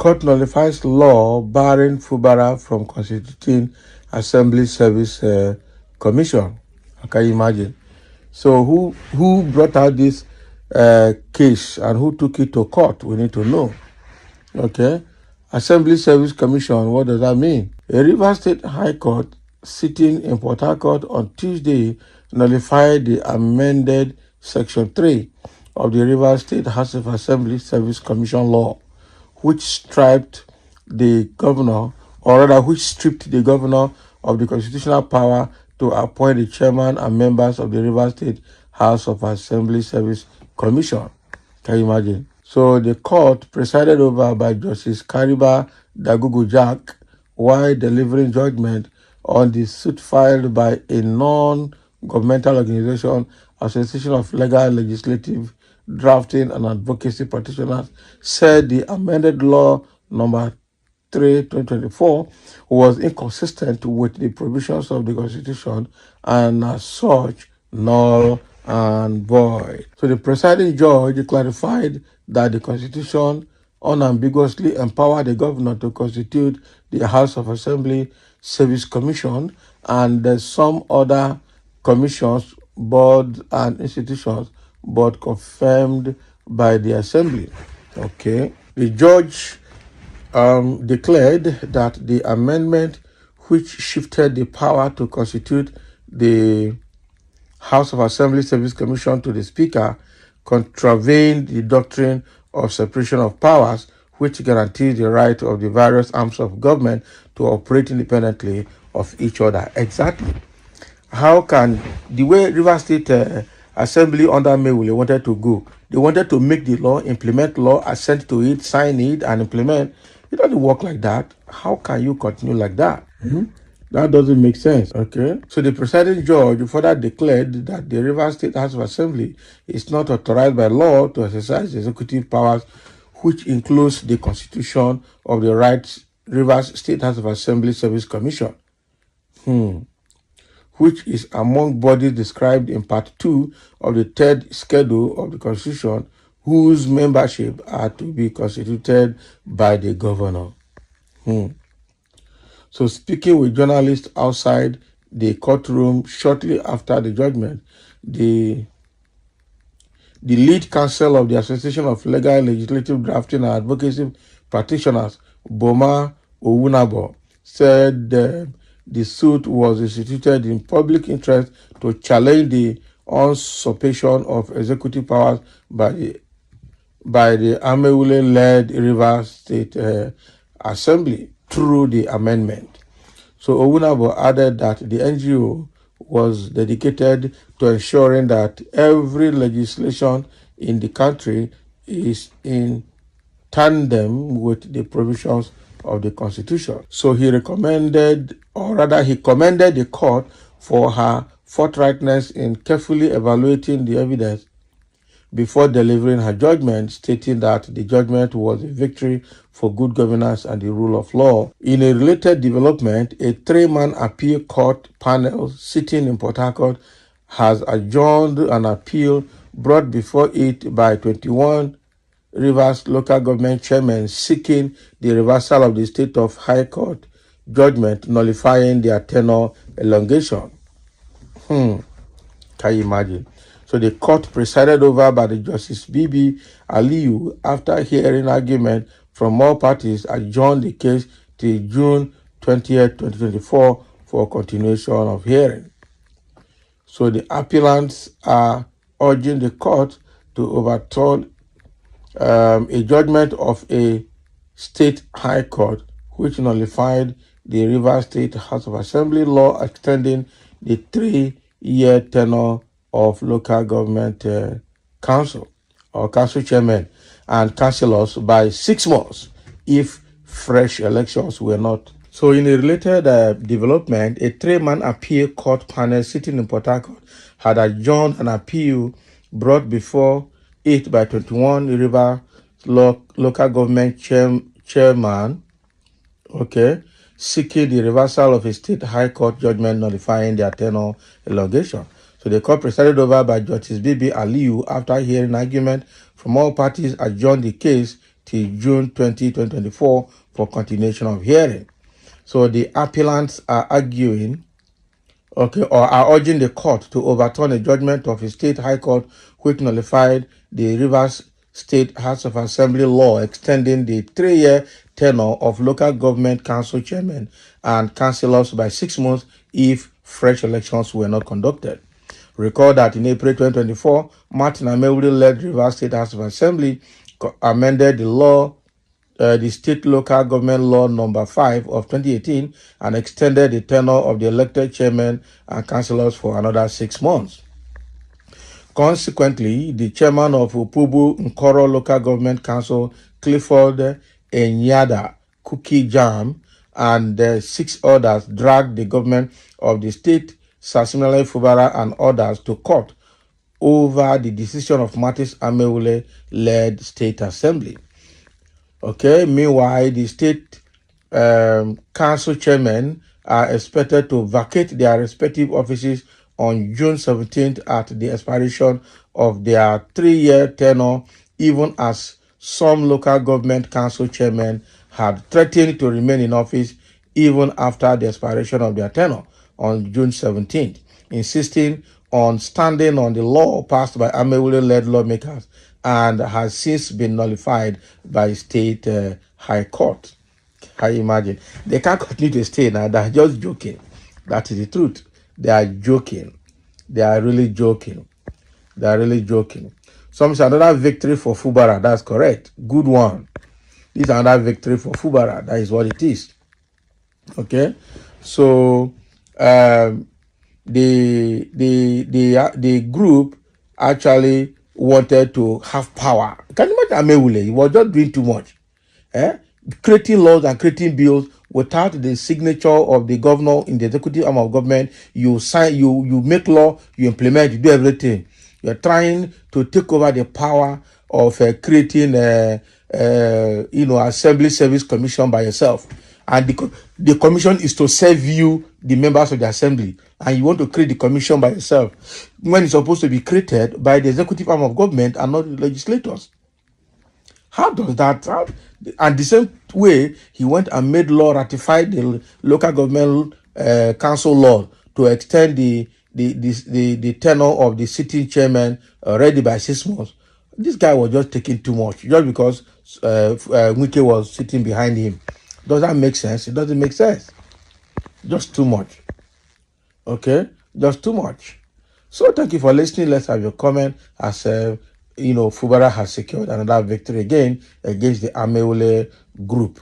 court nullifies law barring Fubara from constituting Assembly Service Commission. Can you imagine? So who brought out this case and who took it to court? We need to know. Okay. Assembly Service Commission, what does that mean? A Rivers State High Court sitting in Port Harcourt on Tuesday nullified the amended Section 3 of the Rivers State House of Assembly Service Commission law, which stripped the governor of the constitutional power to appoint the chairman and members of the Rivers State House of Assembly Service Commission. Can you imagine? So the court, presided over by Justice Kariba Dagugu Jack, while delivering judgment on the suit filed by a non-governmental organization, Association of Legal, Legislative, Drafting and Advocacy Practitioners, said the amended law number 3/2024 was inconsistent with the provisions of the Constitution and as such null and void. So the presiding judge clarified that the Constitution unambiguously empowered the governor to constitute the House of Assembly Service Commission and some other commissions, boards, and institutions, but confirmed by the Assembly. Okay. The judge declared that the amendment which shifted the power to constitute the House of Assembly Service Commission to the Speaker contravened the doctrine of separation of powers, which guarantees the right of the various arms of government to operate independently of each other. Exactly. How can the way Rivers State Assembly under Amaewhule wanted to go? They wanted to make the law, implement law, assent to it, sign it, and implement. It doesn't work like that. How can you continue like that? That doesn't make sense. Okay. So the presiding judge further declared that the Rivers State House of Assembly is not authorized by law to exercise executive powers, which includes the constitution of the Rivers State House of Assembly Service Commission, which is among bodies described in Part 2 of the 3rd Schedule of the Constitution, whose membership are to be constituted by the governor. So speaking with journalists outside the courtroom shortly after the judgment, the lead counsel of the Association of Legal, Legislative, Drafting and Advocacy Practitioners, Boma Owunabo, said the suit was instituted in public interest to challenge the usurpation of executive powers by the Amaewhule-Led Rivers State Assembly through the amendment. So Owunabo added that the NGO was dedicated to ensuring that every legislation in the country is in tandem with the provisions of the Constitution. So he commended the court for her forthrightness in carefully evaluating the evidence before delivering her judgment, stating that the judgment was a victory for good governance and the rule of law. In a related development, a 3-man appeal court panel sitting in Port Harcourt has adjourned an appeal brought before it by 21 Rivers local government chairmen seeking the reversal of the State of High Court judgment nullifying their tenure elongation. Can you imagine? So the court, presided over by the Justice Bibi Aliyu, after hearing argument from all parties, adjourned the case till June 20th, 2024 for continuation of hearing. So the appellants are urging the court to overturn a judgment of a state high court which nullified the Rivers State House of Assembly law extending the 3-year tenure of local government council or council chairmen and councillors by 6 months if fresh elections were not. So in a related development, a 3-man appeal court panel sitting in Port Harcourt had adjourned an appeal brought before it by 21 River local government chairman, seeking the reversal of a state high court judgment nullifying their tenure elongation. So the court, presided over by Justice Bibi Aliyu, after hearing argument from all parties, adjourned the case till June 2024 for continuation of hearing. So the appellants are arguing, or are urging the court to overturn a judgment of a state high court which nullified the Rivers State House of Assembly law extending the 3-year tenure of local government council chairmen and councillors by 6 months if fresh elections were not conducted. Recall that in April 2024, Martin Amaewhule-Led Rivers State House of Assembly amended the law, the state local government law number 5 of 2018, and extended the tenure of the elected chairmen and councillors for another 6 months. Consequently, the chairman of Upubu Nkoro Local Government Council, Clifford Enyada Cookie Jam, and 6 others dragged the government of the state, similarly Fubara and others, to court over the decision of Martin Amaewhule-Led State Assembly. Okay, meanwhile, the state council chairmen are expected to vacate their respective offices on June 17th at the expiration of their 3-year tenure, even as some local government council chairmen had threatened to remain in office even after the expiration of their tenure on June 17th, insisting on standing on the law passed by Amaewhule-Led lawmakers and has since been nullified by state high court. Can you imagine? They can't continue to stay now. They're just joking. That is the truth. They are joking. They are really joking. They are really joking. Some say another victory for Fubara. That's correct. Good one. This is another victory for Fubara. That is what it is. Okay. So the group actually wanted to have power. Can you imagine Amaewhule? He was just doing too much. Creating laws and creating bills without the signature of the governor in the executive arm of government. You sign, you make law, you implement, you do everything. You're trying to take over the power of creating assembly service commission by yourself. And the commission is to serve you, the members of the assembly. And you want to create the commission by yourself when it's supposed to be created by the executive arm of government and not the legislators. How does that? And the same way, he went and made law, ratified the local government council law to extend the tenure of the sitting chairman already by 6 months. This guy was just taking too much, just because Wike was sitting behind him. Does that make sense? It doesn't make sense. Just too much. Okay? Just too much. So thank you for listening. Let's have your comment as Fubara has secured another victory again against the Amaewhule group.